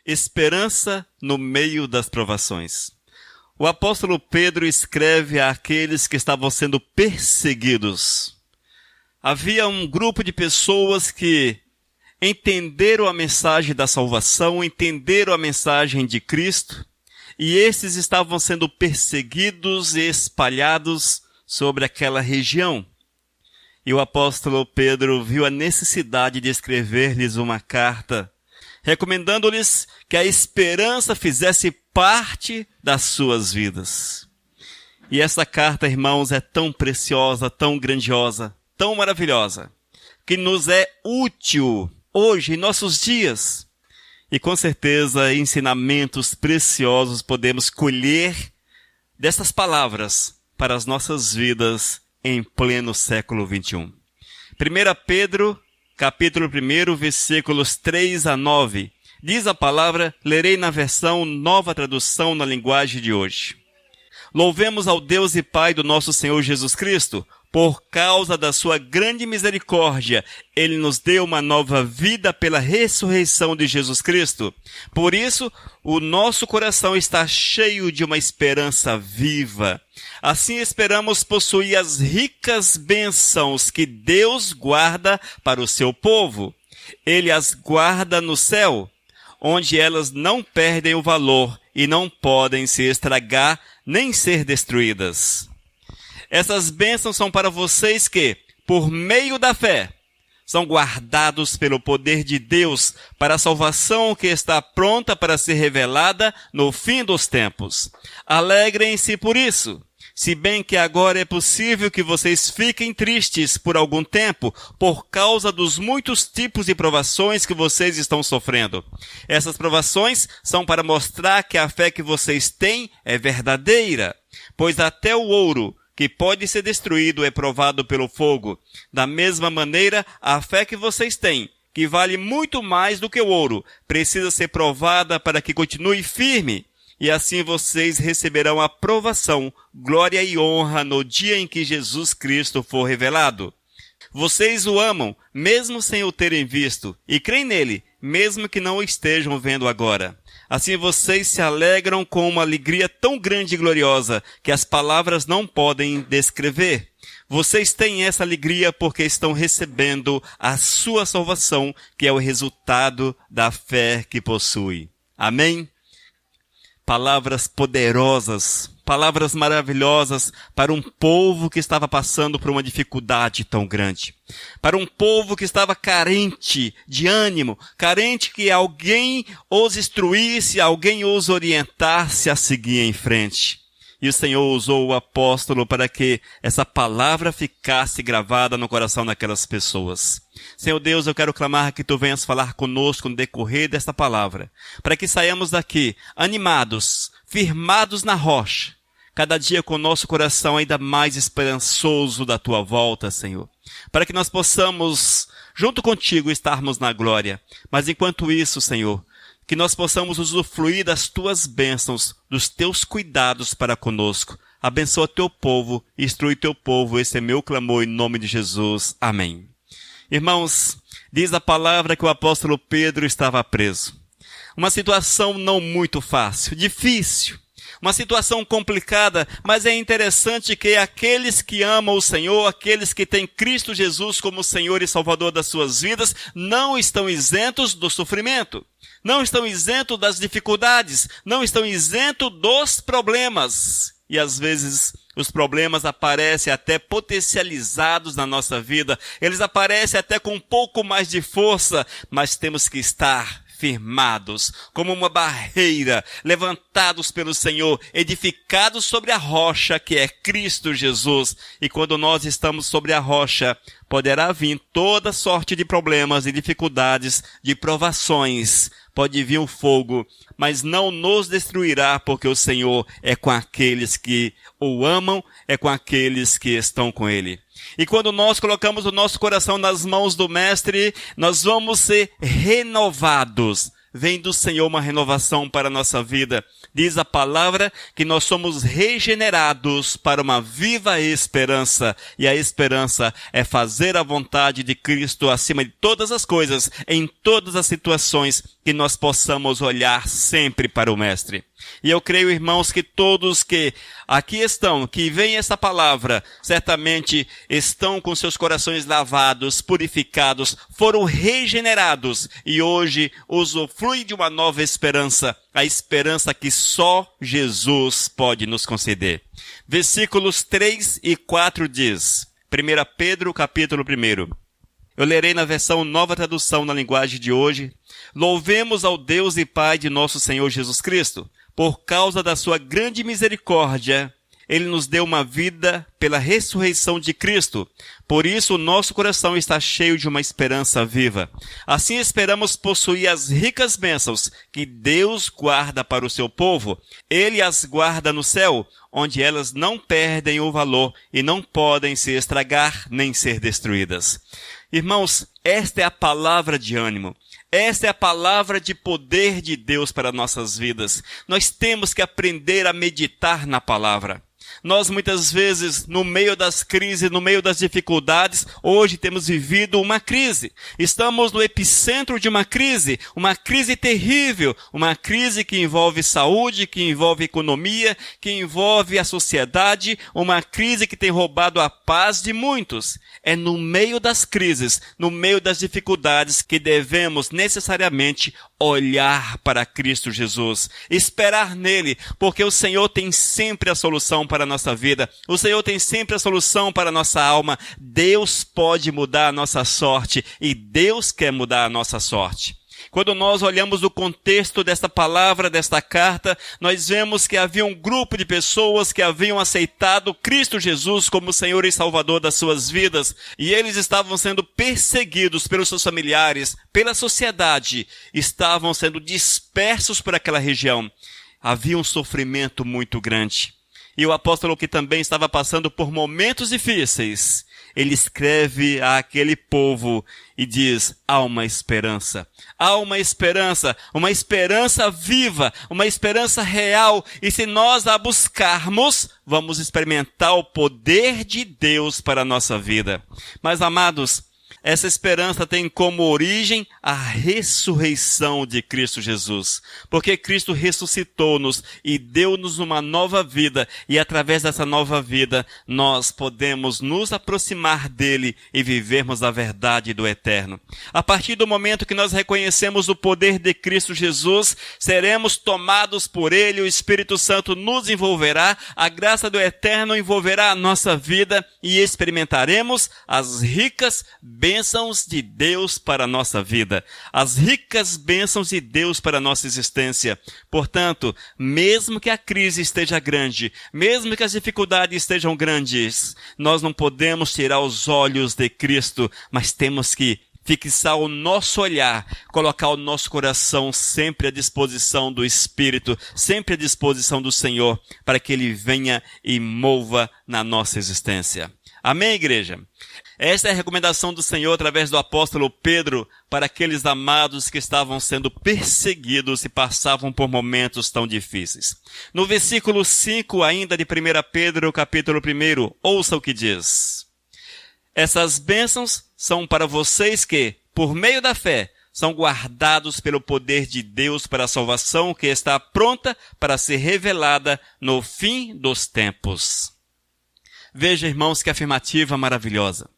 Esperança no meio das provações. O apóstolo Pedro escreve àqueles que estavam sendo perseguidos. Havia um grupo de pessoas que entenderam a mensagem da salvação, entenderam a mensagem de Cristo, e esses estavam sendo perseguidos e espalhados sobre aquela região. E o apóstolo Pedro viu a necessidade de escrever-lhes uma carta, recomendando-lhes que a esperança fizesse parte das suas vidas. E essa carta, irmãos, é tão preciosa, tão grandiosa, tão maravilhosa, que nos é útil hoje, em nossos dias. E com certeza, ensinamentos preciosos podemos colher dessas palavras para as nossas vidas em pleno século XXI. 1 Pedro, capítulo 1, versículos 3 a 9. Diz a palavra, lerei na versão Nova Tradução na linguagem de hoje. Louvemos ao Deus e Pai do nosso Senhor Jesus Cristo. Por causa da sua grande misericórdia, Ele nos deu uma nova vida pela ressurreição de Jesus Cristo. Por isso, o nosso coração está cheio de uma esperança viva. Assim esperamos possuir as ricas bênçãos que Deus guarda para o seu povo. Ele as guarda no céu, onde elas não perdem o valor e não podem se estragar nem ser destruídas. Essas bênçãos são para vocês que, por meio da fé, são guardados pelo poder de Deus para a salvação que está pronta para ser revelada no fim dos tempos. Alegrem-se por isso, se bem que agora é possível que vocês fiquem tristes por algum tempo por causa dos muitos tipos de provações que vocês estão sofrendo. Essas provações são para mostrar que a fé que vocês têm é verdadeira, pois até o ouro, que pode ser destruído, é provado pelo fogo. Da mesma maneira, a fé que vocês têm, que vale muito mais do que o ouro, precisa ser provada para que continue firme. E assim vocês receberão aprovação, glória e honra no dia em que Jesus Cristo for revelado. Vocês o amam, mesmo sem o terem visto, e creem nele, mesmo que não o estejam vendo agora. Assim vocês se alegram com uma alegria tão grande e gloriosa que as palavras não podem descrever. Vocês têm essa alegria porque estão recebendo a sua salvação, que é o resultado da fé que possui. Amém? Palavras poderosas, palavras maravilhosas para um povo que estava passando por uma dificuldade tão grande. Para um povo que estava carente de ânimo, carente que alguém os instruísse, alguém os orientasse a seguir em frente. E o Senhor usou o apóstolo para que essa palavra ficasse gravada no coração daquelas pessoas. Senhor Deus, eu quero clamar que Tu venhas falar conosco no decorrer desta palavra, para que saiamos daqui animados, firmados na rocha, cada dia com o nosso coração ainda mais esperançoso da Tua volta, Senhor. Para que nós possamos, junto contigo, estarmos na glória. Mas enquanto isso, Senhor, que nós possamos usufruir das Tuas bênçãos, dos Teus cuidados para conosco. Abençoa Teu povo, instrui Teu povo, esse é meu clamor em nome de Jesus. Amém. Irmãos, diz a palavra que o apóstolo Pedro estava preso. Uma situação não muito fácil, difícil. Uma situação complicada, mas é interessante que aqueles que amam o Senhor, aqueles que têm Cristo Jesus como Senhor e Salvador das suas vidas, não estão isentos do sofrimento. Não estão isentos das dificuldades, não estão isentos dos problemas. E às vezes os problemas aparecem até potencializados na nossa vida. Eles aparecem até com um pouco mais de força, mas temos que estar firmados, como uma barreira, levantados pelo Senhor, edificados sobre a rocha que é Cristo Jesus. E quando nós estamos sobre a rocha, poderá vir toda sorte de problemas e dificuldades, de provações. Pode vir o fogo, mas não nos destruirá, porque o Senhor é com aqueles que o amam, é com aqueles que estão com Ele. E quando nós colocamos o nosso coração nas mãos do Mestre, nós vamos ser renovados, vem do Senhor uma renovação para a nossa vida. Diz a palavra que nós somos regenerados para uma viva esperança. E a esperança é fazer a vontade de Cristo acima de todas as coisas, em todas as situações, que nós possamos olhar sempre para o Mestre. E eu creio, irmãos, que todos que aqui estão, que veem essa palavra, certamente estão com seus corações lavados, purificados, foram regenerados e hoje usufruem de uma nova esperança, a esperança que só Jesus pode nos conceder. Versículos 3 e 4 diz, 1 Pedro, capítulo 1. Eu lerei na versão Nova Tradução na linguagem de hoje. Louvemos ao Deus e Pai de nosso Senhor Jesus Cristo. Por causa da sua grande misericórdia, Ele nos deu uma vida pela ressurreição de Cristo. Por isso, o nosso coração está cheio de uma esperança viva. Assim esperamos possuir as ricas bênçãos que Deus guarda para o seu povo. Ele as guarda no céu, onde elas não perdem o valor e não podem se estragar nem ser destruídas. Irmãos, esta é a palavra de ânimo. Esta é a palavra de poder de Deus para nossas vidas. Nós temos que aprender a meditar na palavra. Nós muitas vezes, no meio das crises, no meio das dificuldades, hoje temos vivido uma crise. Estamos no epicentro de uma crise terrível, uma crise que envolve saúde, que envolve economia, que envolve a sociedade, uma crise que tem roubado a paz de muitos. É no meio das crises, no meio das dificuldades que devemos necessariamente olhar para Cristo Jesus, esperar nele, porque o Senhor tem sempre a solução para a nossa vida, o Senhor tem sempre a solução para a nossa alma. Deus pode mudar a nossa sorte e Deus quer mudar a nossa sorte. Quando nós olhamos o contexto desta palavra, desta carta, nós vemos que havia um grupo de pessoas que haviam aceitado Cristo Jesus como Senhor e Salvador das suas vidas, e eles estavam sendo perseguidos pelos seus familiares, pela sociedade, estavam sendo dispersos por aquela região. Havia um sofrimento muito grande. E o apóstolo, que também estava passando por momentos difíceis, ele escreve àquele povo e diz, há uma esperança uma esperança viva, uma esperança real, e se nós a buscarmos, vamos experimentar o poder de Deus para a nossa vida. Mas, amados, essa esperança tem como origem a ressurreição de Cristo Jesus. Porque Cristo ressuscitou-nos e deu-nos uma nova vida. E através dessa nova vida, nós podemos nos aproximar dele e vivermos a verdade do eterno. A partir do momento que nós reconhecemos o poder de Cristo Jesus, seremos tomados por ele, o Espírito Santo nos envolverá, a graça do eterno envolverá a nossa vida e experimentaremos as ricas bênçãos de Deus para a nossa vida, as ricas bênçãos de Deus para a nossa existência. Portanto, mesmo que a crise esteja grande, mesmo que as dificuldades estejam grandes, nós não podemos tirar os olhos de Cristo, mas temos que fixar o nosso olhar, colocar o nosso coração sempre à disposição do Espírito, sempre à disposição do Senhor, para que Ele venha e mova na nossa existência. Amém, igreja? Esta é a recomendação do Senhor através do apóstolo Pedro para aqueles amados que estavam sendo perseguidos e passavam por momentos tão difíceis. No versículo 5 ainda de 1 Pedro, capítulo 1, ouça o que diz. Essas bênçãos são para vocês que, por meio da fé, são guardados pelo poder de Deus para a salvação que está pronta para ser revelada no fim dos tempos. Veja, irmãos, que afirmativa maravilhosa.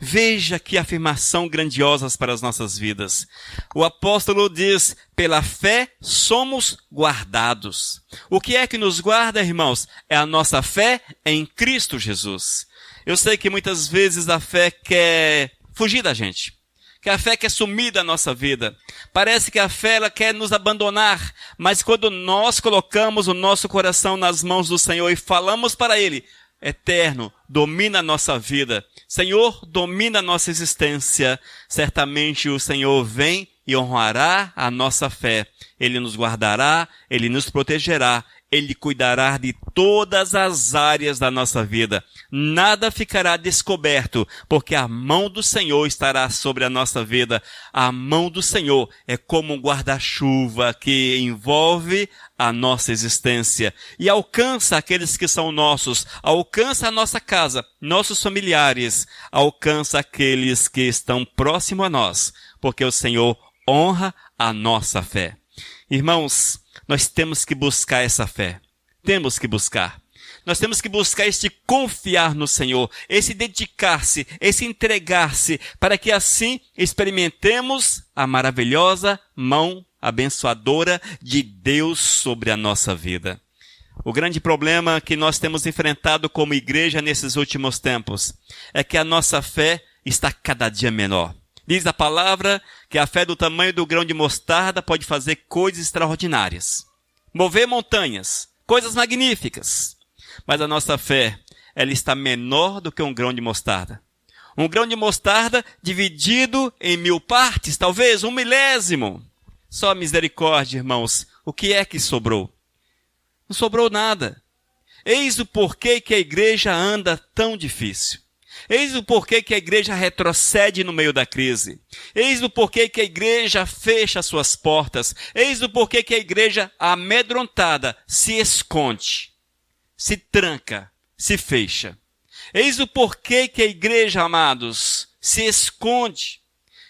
Veja que afirmação grandiosa para as nossas vidas. O apóstolo diz, pela fé somos guardados. O que é que nos guarda, irmãos? É a nossa fé em Cristo Jesus. Eu sei que muitas vezes a fé quer fugir da gente, que a fé quer sumir da nossa vida. Parece que a fé ela quer nos abandonar, mas quando nós colocamos o nosso coração nas mãos do Senhor e falamos para Ele, Eterno, domina a nossa vida, Senhor, domina a nossa existência, certamente o Senhor vem e honrará a nossa fé. Ele nos guardará, Ele nos protegerá, Ele cuidará de todas as áreas da nossa vida. Nada ficará descoberto, porque a mão do Senhor estará sobre a nossa vida. A mão do Senhor é como um guarda-chuva que envolve a nossa existência e alcança aqueles que são nossos, alcança a nossa casa, nossos familiares, alcança aqueles que estão próximos a nós, porque o Senhor honra a nossa fé. Irmãos, nós temos que buscar essa fé. Temos que buscar. Nós temos que buscar este confiar no Senhor, esse dedicar-se, esse entregar-se, para que assim experimentemos a maravilhosa mão abençoadora de Deus sobre a nossa vida. O grande problema que nós temos enfrentado como igreja nesses últimos tempos é que a nossa fé está cada dia menor. Diz a palavra que a fé do tamanho do grão de mostarda pode fazer coisas extraordinárias, mover montanhas, coisas magníficas. Mas a nossa fé, ela está menor do que um grão de mostarda. Um grão de mostarda dividido em 1000 partes, talvez 1/1000. Só misericórdia, irmãos. O que é que sobrou? Não sobrou nada. Eis o porquê que a igreja anda tão difícil. Eis o porquê que a igreja retrocede no meio da crise. Eis o porquê que a igreja fecha suas portas. Eis o porquê que a igreja amedrontada se esconde, se tranca, se fecha. Eis o porquê que a igreja, amados, se esconde.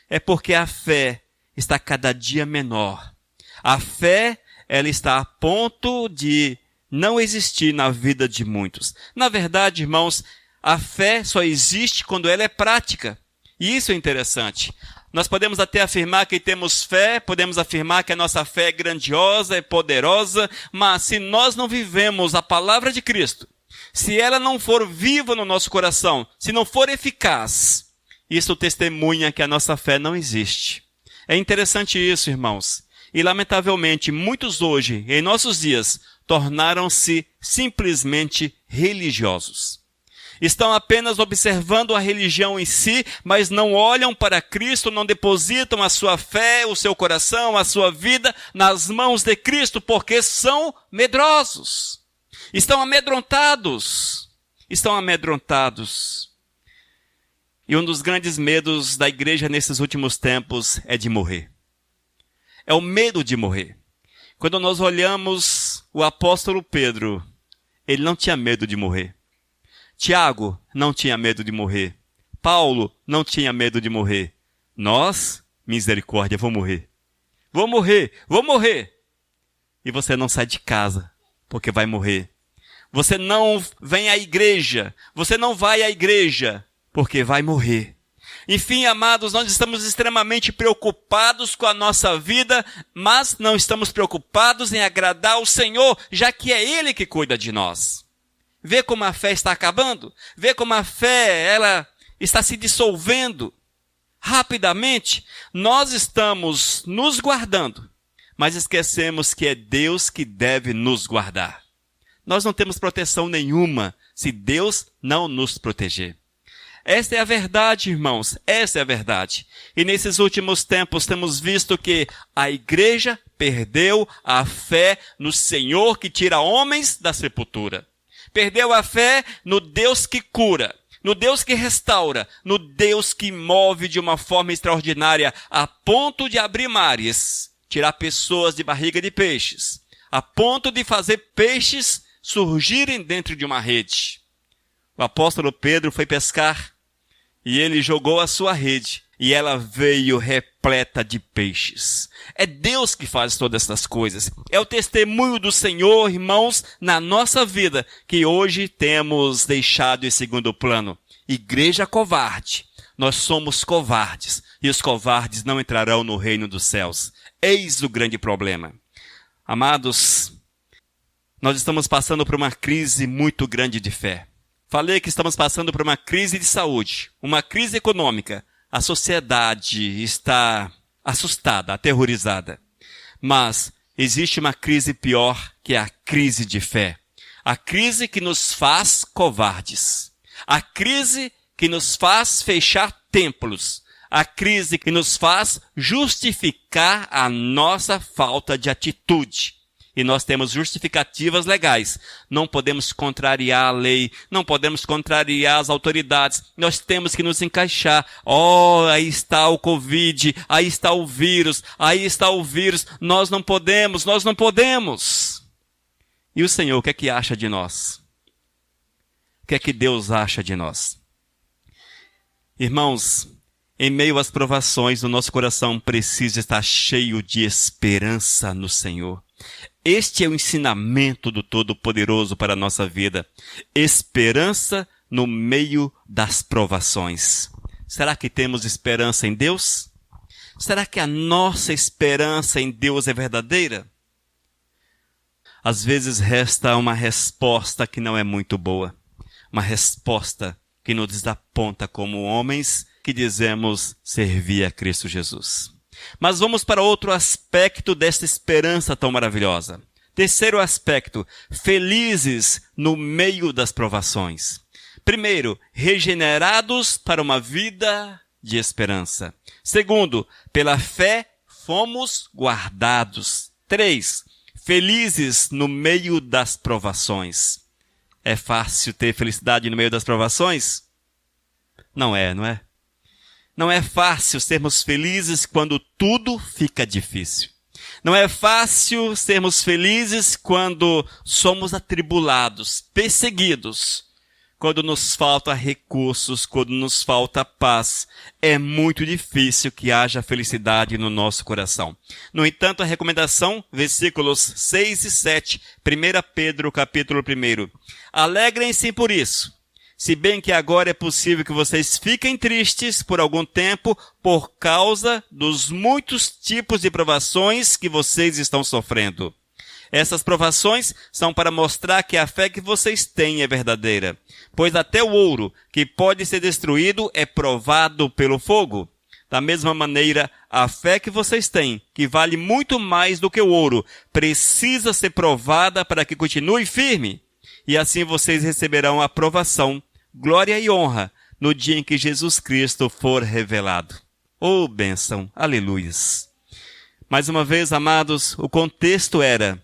É porque a fé está cada dia menor. A fé, ela está a ponto de não existir na vida de muitos. Na verdade, irmãos, a fé só existe quando ela é prática. E isso é interessante. Nós podemos até afirmar que temos fé, podemos afirmar que a nossa fé é grandiosa, é poderosa, mas se nós não vivemos a palavra de Cristo, se ela não for viva no nosso coração, se não for eficaz, isso testemunha que a nossa fé não existe. É interessante isso, irmãos. E lamentavelmente, muitos hoje, em nossos dias, tornaram-se simplesmente religiosos. Estão apenas observando a religião em si, mas não olham para Cristo, não depositam a sua fé, o seu coração, a sua vida nas mãos de Cristo, porque são medrosos. Estão amedrontados. Estão amedrontados. E um dos grandes medos da igreja nesses últimos tempos é de morrer. É o medo de morrer. Quando nós olhamos o apóstolo Pedro, ele não tinha medo de morrer. Tiago não tinha medo de morrer. Paulo não tinha medo de morrer. Nós, misericórdia, vou morrer. Vou morrer, vou morrer. E você não sai de casa, porque vai morrer. Você não vem à igreja, você não vai à igreja, porque vai morrer. Enfim, amados, nós estamos extremamente preocupados com a nossa vida, mas não estamos preocupados em agradar ao Senhor, já que é Ele que cuida de nós. Vê como a fé está acabando? Vê como a fé, ela está se dissolvendo rapidamente? Nós estamos nos guardando, mas esquecemos que é Deus que deve nos guardar. Nós não temos proteção nenhuma se Deus não nos proteger. Esta é a verdade, irmãos, essa é a verdade. E nesses últimos tempos temos visto que a igreja perdeu a fé no Senhor que tira homens da sepultura. Perdeu a fé no Deus que cura, no Deus que restaura, no Deus que move de uma forma extraordinária a ponto de abrir mares, tirar pessoas de barriga de peixes, a ponto de fazer peixes surgirem dentro de uma rede. O apóstolo Pedro foi pescar e ele jogou a sua rede e ela veio repleta de peixes. É Deus que faz todas essas coisas. É o testemunho do Senhor, irmãos, na nossa vida, que hoje temos deixado em segundo plano. Igreja covarde. Nós somos covardes e os covardes não entrarão no reino dos céus. Eis o grande problema. Amados, nós estamos passando por uma crise muito grande de fé. Falei que estamos passando por uma crise de saúde, uma crise econômica. A sociedade está assustada, aterrorizada. Mas existe uma crise pior, que é a crise de fé. A crise que nos faz covardes. A crise que nos faz fechar templos. A crise que nos faz justificar a nossa falta de atitude. E nós temos justificativas legais. Não podemos contrariar a lei, não podemos contrariar as autoridades. Nós temos que nos encaixar. Aí está o Covid, aí está o vírus, aí está o vírus. Nós não podemos. E o Senhor, o que é que acha de nós? O que é que Deus acha de nós? Irmãos, em meio às provações, o nosso coração precisa estar cheio de esperança no Senhor. Este é o ensinamento do Todo-Poderoso para a nossa vida. Esperança no meio das provações. Será que temos esperança em Deus? Será que a nossa esperança em Deus é verdadeira? Às vezes resta uma resposta que não é muito boa. Uma resposta que nos desaponta como homens que dizemos servir a Cristo Jesus. Mas vamos para outro aspecto desta esperança tão maravilhosa. Terceiro aspecto, felizes no meio das provações. Primeiro, regenerados para uma vida de esperança. Segundo, pela fé fomos guardados. 3, felizes no meio das provações. É fácil ter felicidade no meio das provações? Não é, não é? Não é fácil sermos felizes quando tudo fica difícil. Não é fácil sermos felizes quando somos atribulados, perseguidos, quando nos falta recursos, quando nos falta paz. É muito difícil que haja felicidade no nosso coração. No entanto, a recomendação, versículos 6 e 7, 1 Pedro, capítulo 1. Alegrem-se por isso. Se bem que agora é possível que vocês fiquem tristes por algum tempo por causa dos muitos tipos de provações que vocês estão sofrendo. Essas provações são para mostrar que a fé que vocês têm é verdadeira, pois até o ouro, que pode ser destruído, é provado pelo fogo. Da mesma maneira, a fé que vocês têm, que vale muito mais do que o ouro, precisa ser provada para que continue firme. E assim vocês receberão a aprovação, glória e honra no dia em que Jesus Cristo for revelado. Oh, bênção! Aleluias! Mais uma vez, amados, o contexto era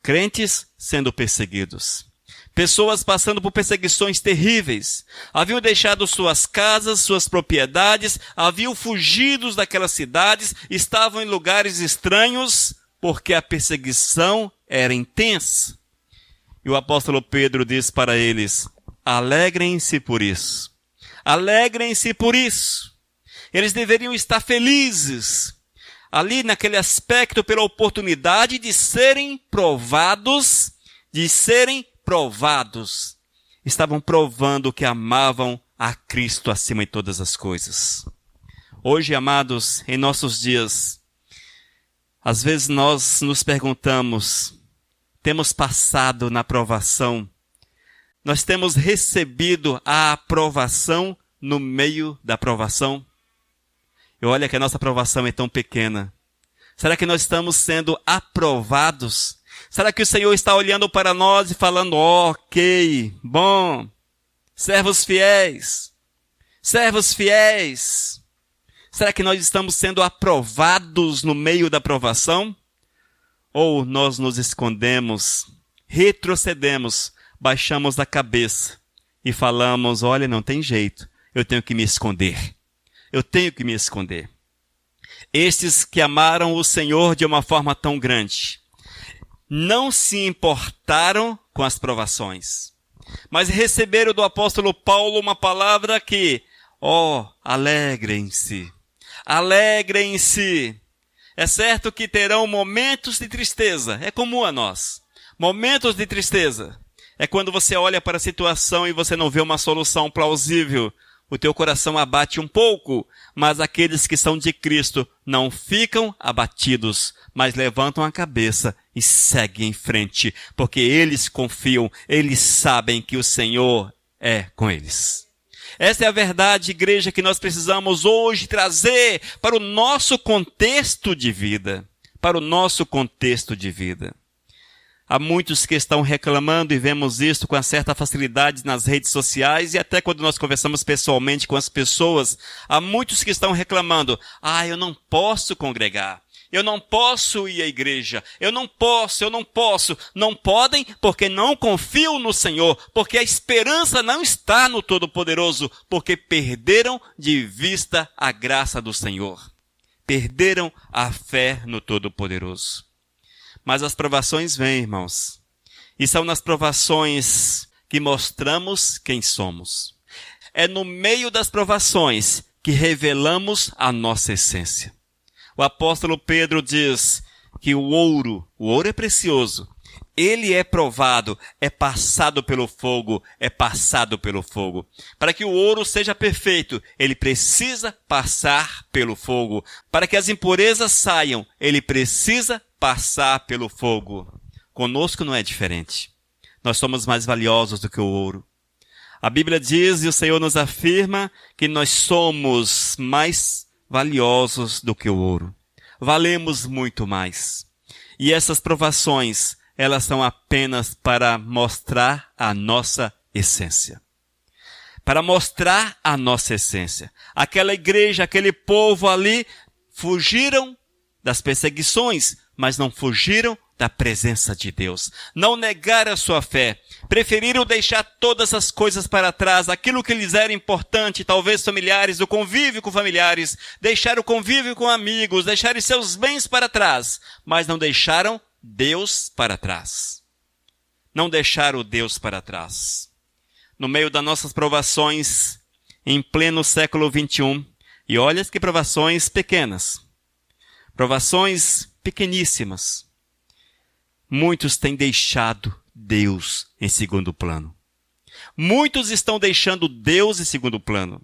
crentes sendo perseguidos. Pessoas passando por perseguições terríveis. Haviam deixado suas casas, suas propriedades, haviam fugido daquelas cidades, estavam em lugares estranhos, porque a perseguição era intensa. E o apóstolo Pedro diz para eles, alegrem-se por isso. Alegrem-se por isso. Eles deveriam estar felizes. Ali naquele aspecto, pela oportunidade de serem provados. Estavam provando que amavam a Cristo acima de todas as coisas. Hoje, amados, em nossos dias, às vezes nós nos perguntamos, temos passado na provação, nós temos recebido a aprovação no meio da provação? E olha que a nossa aprovação é tão pequena. Será que nós estamos sendo aprovados? Será que o Senhor está olhando para nós e falando, ok, bom, servos fiéis. Será que nós estamos sendo aprovados no meio da provação? Ou nós nos escondemos, retrocedemos, baixamos a cabeça e falamos, olha, não tem jeito, eu tenho que me esconder. Estes que amaram o Senhor de uma forma tão grande, não se importaram com as provações, mas receberam do apóstolo Paulo uma palavra que, alegrem-se. É certo que terão momentos de tristeza, é comum a nós. Momentos de tristeza é quando você olha para a situação e você não vê uma solução plausível. O teu coração abate um pouco, mas aqueles que são de Cristo não ficam abatidos, mas levantam a cabeça e seguem em frente, porque eles confiam, eles sabem que o Senhor é com eles. Essa é a verdade, igreja, que nós precisamos hoje trazer para o nosso contexto de vida. Há muitos que estão reclamando e vemos isso com certa facilidade nas redes sociais e até quando nós conversamos pessoalmente com as pessoas, há muitos que estão reclamando: eu não posso congregar, eu não posso ir à igreja, eu não posso. Não podem porque não confiam no Senhor, porque a esperança não está no Todo-Poderoso, porque perderam de vista a graça do Senhor. Perderam a fé no Todo-Poderoso. Mas as provações vêm, irmãos. E são nas provações que mostramos quem somos. É no meio das provações que revelamos a nossa essência. O apóstolo Pedro diz que o ouro é precioso. Ele é provado, é passado pelo fogo. Para que o ouro seja perfeito, ele precisa passar pelo fogo. Para que as impurezas saiam, ele precisa passar pelo fogo. Conosco não é diferente. Nós somos mais valiosos do que o ouro. A Bíblia diz e o Senhor nos afirma que nós somos mais valiosos do que o ouro. Valemos muito mais. E essas provações, elas são apenas para mostrar a nossa essência. Para mostrar a nossa essência. Aquela igreja, aquele povo ali, fugiram das perseguições, mas não fugiram da presença de Deus. Não negaram a sua fé. Preferiram deixar todas as coisas para trás, aquilo que lhes era importante, talvez familiares, o convívio com familiares, deixaram o convívio com amigos, deixaram seus bens para trás, mas não deixaram Deus para trás. Não deixaram Deus para trás. No meio das nossas provações, em pleno século 21, e olha que provações pequenas, provações pequeníssimas, muitos têm deixado Deus em segundo plano. Muitos estão deixando Deus em segundo plano.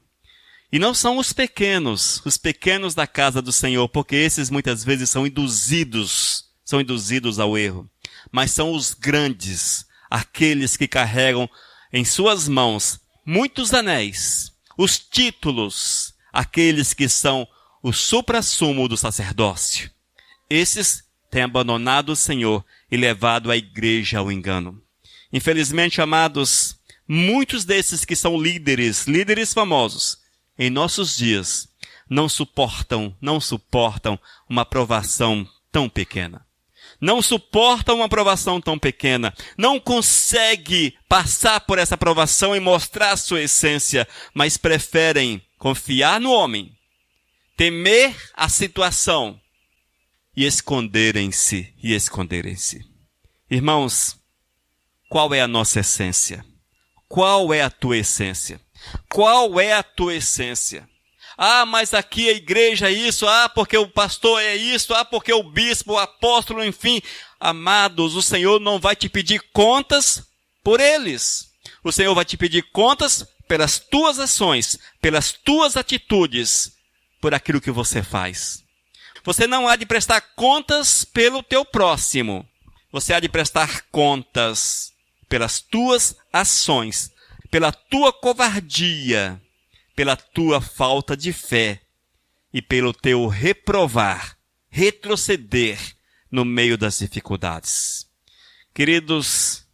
E não são os pequenos da casa do Senhor, porque esses muitas vezes são induzidos ao erro. Mas são os grandes, aqueles que carregam em suas mãos muitos anéis, os títulos, aqueles que são o suprassumo do sacerdócio. Esses têm abandonado o Senhor e levado a igreja ao engano. Infelizmente, amados, muitos desses que são líderes famosos, em nossos dias, não suportam uma provação tão pequena. Não suportam uma provação tão pequena. Não consegue passar por essa provação e mostrar a sua essência, mas preferem confiar no homem, temer a situação e esconderem-se. Irmãos, qual é a nossa essência? Qual é a tua essência? Qual é a tua essência? Mas aqui a igreja é isso, porque o pastor é isso, porque o bispo, o apóstolo, enfim. Amados, o Senhor não vai te pedir contas por eles. O Senhor vai te pedir contas pelas tuas ações, pelas tuas atitudes, por aquilo que você faz. Você não há de prestar contas pelo teu próximo. Você há de prestar contas pelas tuas ações, pela tua covardia, pela tua falta de fé e pelo teu retroceder no meio das dificuldades. Queridos,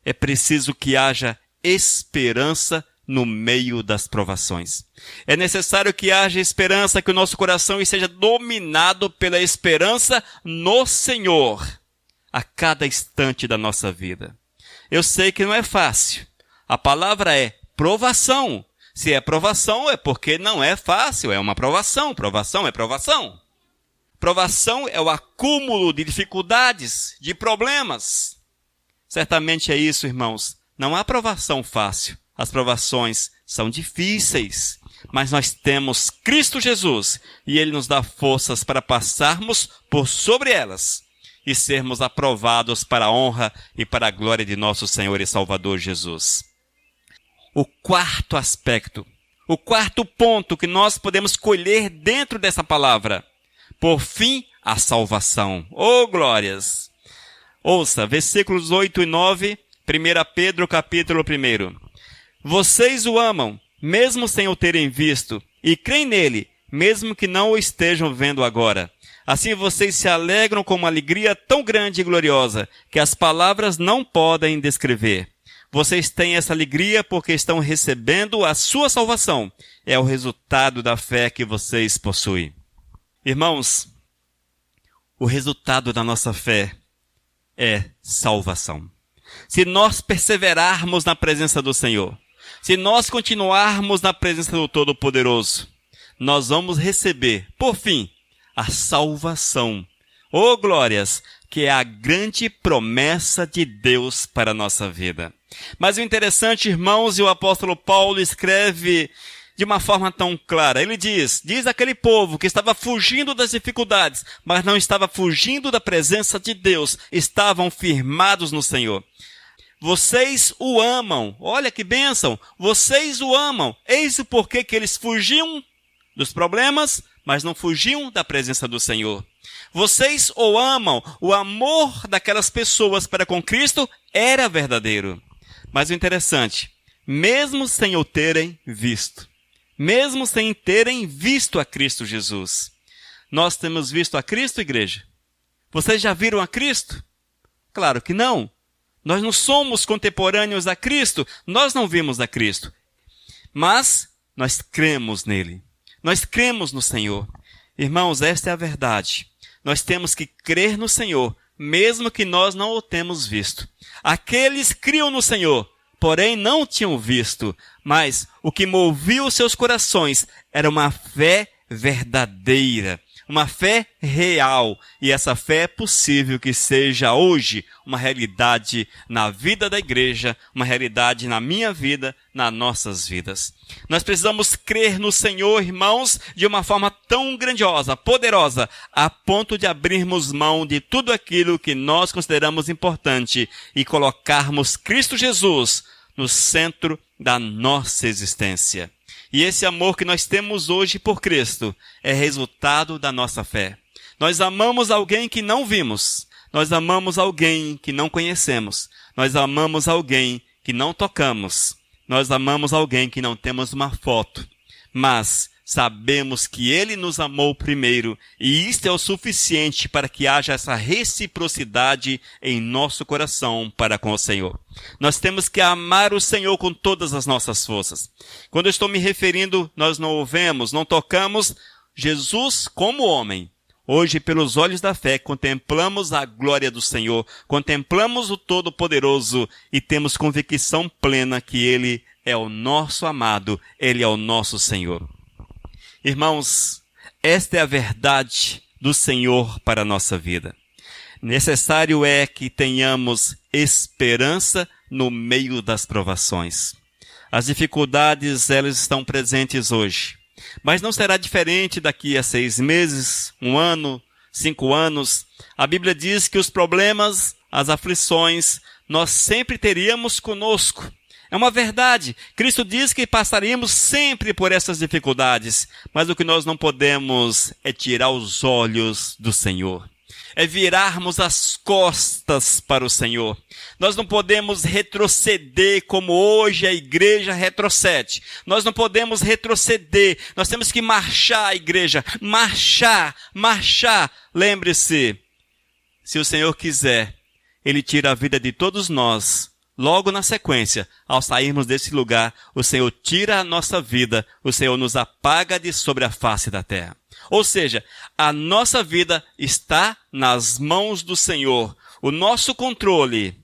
é preciso que haja esperança no meio das provações. É necessário que haja esperança, que o nosso coração esteja dominado pela esperança no Senhor a cada instante da nossa vida. Eu sei que não é fácil. A palavra é provação. Se é provação, é porque não é fácil. É uma provação. Provação é provação. Provação é o acúmulo de dificuldades, de problemas. Certamente é isso, irmãos. Não há provação fácil. As provações são difíceis. Mas nós temos Cristo Jesus e Ele nos dá forças para passarmos por sobre elas e sermos aprovados para a honra e para a glória de nosso Senhor e Salvador Jesus. O quarto aspecto, o quarto ponto que nós podemos colher dentro dessa palavra. Por fim, a salvação. Oh, glórias! Ouça, versículos 8 e 9, 1 Pedro, capítulo 1. Vocês o amam, mesmo sem o terem visto, e creem nele, mesmo que não o estejam vendo agora. Assim vocês se alegram com uma alegria tão grande e gloriosa que as palavras não podem descrever. Vocês têm essa alegria porque estão recebendo a sua salvação. É o resultado da fé que vocês possuem. Irmãos, o resultado da nossa fé é salvação. Se nós perseverarmos na presença do Senhor, se nós continuarmos na presença do Todo-Poderoso, nós vamos receber, por fim, a salvação. Oh, glórias! Que é a grande promessa de Deus para a nossa vida. Mas o interessante, irmãos, e o apóstolo Paulo escreve de uma forma tão clara. Ele diz aquele povo que estava fugindo das dificuldades, mas não estava fugindo da presença de Deus, estavam firmados no Senhor. Vocês o amam. Olha que bênção. Vocês o amam. Eis o porquê que eles fugiam dos problemas, mas não fugiam da presença do Senhor. Vocês o amam. O amor daquelas pessoas para com Cristo era verdadeiro. Mas o interessante, mesmo sem o terem visto, mesmo sem terem visto a Cristo Jesus, nós temos visto a Cristo, igreja? Vocês já viram a Cristo? Claro que não. Nós não somos contemporâneos a Cristo, nós não vimos a Cristo. Mas nós cremos nele. Nós cremos no Senhor. Irmãos, esta é a verdade. Nós temos que crer no Senhor, mesmo que nós não o temos visto. Aqueles criam no Senhor, porém não tinham visto, mas o que movia os seus corações era uma fé verdadeira, uma fé real. E essa fé é possível que seja hoje uma realidade na vida da igreja, uma realidade na minha vida, nas nossas vidas. Nós precisamos crer no Senhor, irmãos, de uma forma tão grandiosa, poderosa, a ponto de abrirmos mão de tudo aquilo que nós consideramos importante e colocarmos Cristo Jesus no centro da nossa existência. E esse amor que nós temos hoje por Cristo é resultado da nossa fé. Nós amamos alguém que não vimos. Nós amamos alguém que não conhecemos. Nós amamos alguém que não tocamos. Nós amamos alguém que não temos uma foto. Mas sabemos que Ele nos amou primeiro, e isto é o suficiente para que haja essa reciprocidade em nosso coração para com o Senhor. Nós temos que amar o Senhor com todas as nossas forças. Quando eu estou me referindo, nós não o vemos, não tocamos Jesus como homem. Hoje, pelos olhos da fé, contemplamos a glória do Senhor, contemplamos o Todo-Poderoso e temos convicção plena que Ele é o nosso amado, Ele é o nosso Senhor. Irmãos, esta é a verdade do Senhor para a nossa vida. Necessário é que tenhamos esperança no meio das provações. As dificuldades, elas estão presentes hoje. Mas não será diferente daqui a 6 meses, 1 ano, 5 anos. A Bíblia diz que os problemas, as aflições, nós sempre teríamos conosco. É uma verdade. Cristo diz que passaríamos sempre por essas dificuldades, mas o que nós não podemos é tirar os olhos do Senhor. É virarmos as costas para o Senhor. Nós não podemos retroceder como hoje a igreja retrocede. Nós não podemos retroceder. Nós temos que marchar, igreja. Marchar, marchar. Lembre-se, se o Senhor quiser, Ele tira a vida de todos nós. Logo na sequência, ao sairmos desse lugar, o Senhor tira a nossa vida, o Senhor nos apaga de sobre a face da terra. Ou seja, a nossa vida está nas mãos do Senhor. O nosso controle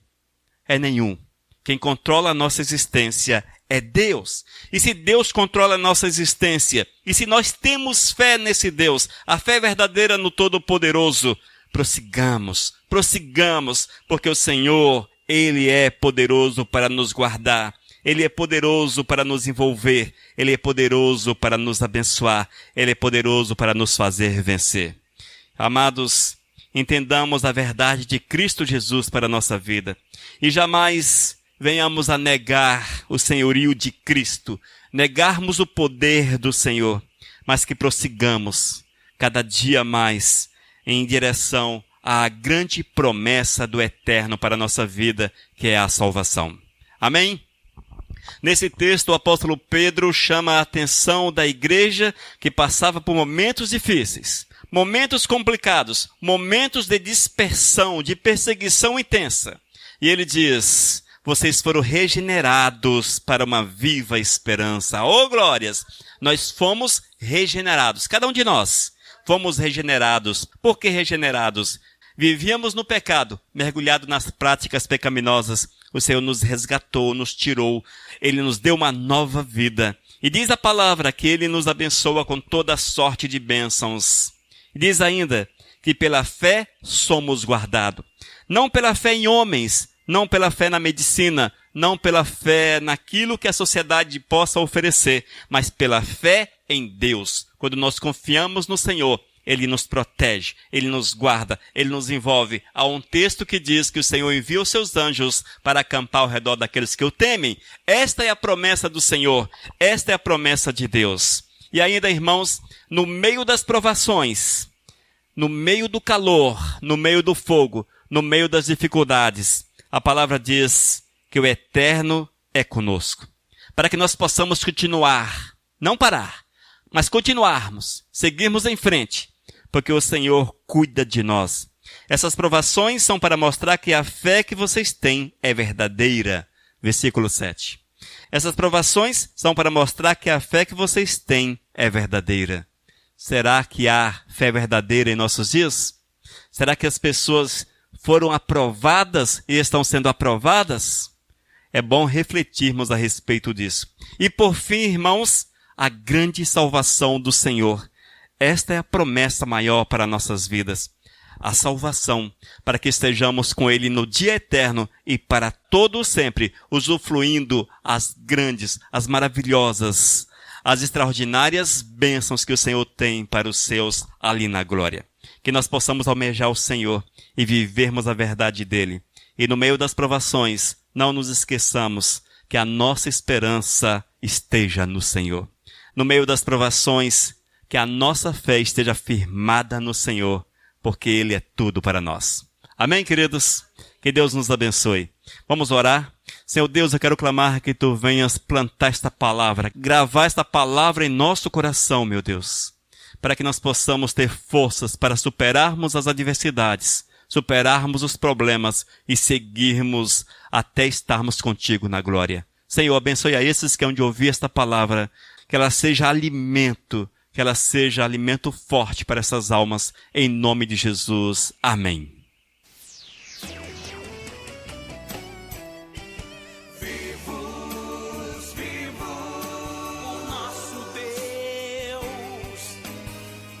é nenhum. Quem controla a nossa existência é Deus. E se Deus controla a nossa existência, e se nós temos fé nesse Deus, a fé verdadeira no Todo-Poderoso, prossigamos, porque o Senhor, Ele é poderoso para nos guardar. Ele é poderoso para nos envolver. Ele é poderoso para nos abençoar. Ele é poderoso para nos fazer vencer. Amados, entendamos a verdade de Cristo Jesus para a nossa vida. E jamais venhamos a negar o senhorio de Cristo, negarmos o poder do Senhor, mas que prossigamos cada dia mais em direção à grande promessa do eterno para a nossa vida, que é a salvação. Amém? Nesse texto, o apóstolo Pedro chama a atenção da igreja que passava por momentos difíceis, momentos complicados, momentos de dispersão, de perseguição intensa. E ele diz: vocês foram regenerados para uma viva esperança. Oh, glórias! Nós fomos regenerados. Cada um de nós fomos regenerados. Por que regenerados? Vivíamos no pecado, mergulhado nas práticas pecaminosas. O Senhor nos resgatou, nos tirou. Ele nos deu uma nova vida. E diz a palavra que Ele nos abençoa com toda sorte de bênçãos. E diz ainda que pela fé somos guardados. Não pela fé em homens, não pela fé na medicina, não pela fé naquilo que a sociedade possa oferecer, mas pela fé em Deus. Quando nós confiamos no Senhor, Ele nos protege, Ele nos guarda, Ele nos envolve. Há um texto que diz que o Senhor envia os seus anjos para acampar ao redor daqueles que o temem. Esta é a promessa do Senhor, esta é a promessa de Deus. E ainda, irmãos, no meio das provações, no meio do calor, no meio do fogo, no meio das dificuldades, a palavra diz que o Eterno é conosco. Para que nós possamos continuar, não parar, mas continuarmos, seguirmos em frente, porque o Senhor cuida de nós. Essas provações são para mostrar que a fé que vocês têm é verdadeira. Versículo 7. Essas provações são para mostrar que a fé que vocês têm é verdadeira. Será que há fé verdadeira em nossos dias? Será que as pessoas foram aprovadas e estão sendo aprovadas? É bom refletirmos a respeito disso. E por fim, irmãos, a grande salvação do Senhor. Esta é a promessa maior para nossas vidas. A salvação, para que estejamos com Ele no dia eterno e para todo sempre, usufruindo as grandes, as maravilhosas, as extraordinárias bênçãos que o Senhor tem para os seus ali na glória. Que nós possamos almejar o Senhor e vivermos a verdade dEle. E no meio das provações, não nos esqueçamos que a nossa esperança esteja no Senhor. No meio das provações, que a nossa fé esteja firmada no Senhor, porque Ele é tudo para nós. Amém, queridos? Que Deus nos abençoe. Vamos orar? Senhor Deus, eu quero clamar que Tu venhas plantar esta palavra, gravar esta palavra em nosso coração, meu Deus, para que nós possamos ter forças para superarmos as adversidades, superarmos os problemas e seguirmos até estarmos contigo na glória. Senhor, abençoe a esses que hão de ouvir esta palavra, que ela seja alimento, que ela seja alimento forte para essas almas, em nome de Jesus. Amém. Vivos, vivos, o nosso Deus.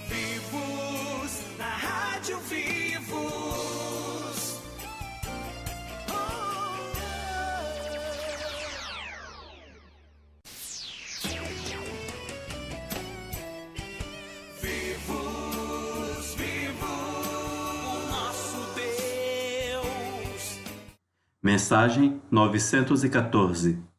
Vivos, na Rádio Vivos. Vivos, vivos, o nosso Deus. Mensagem 914.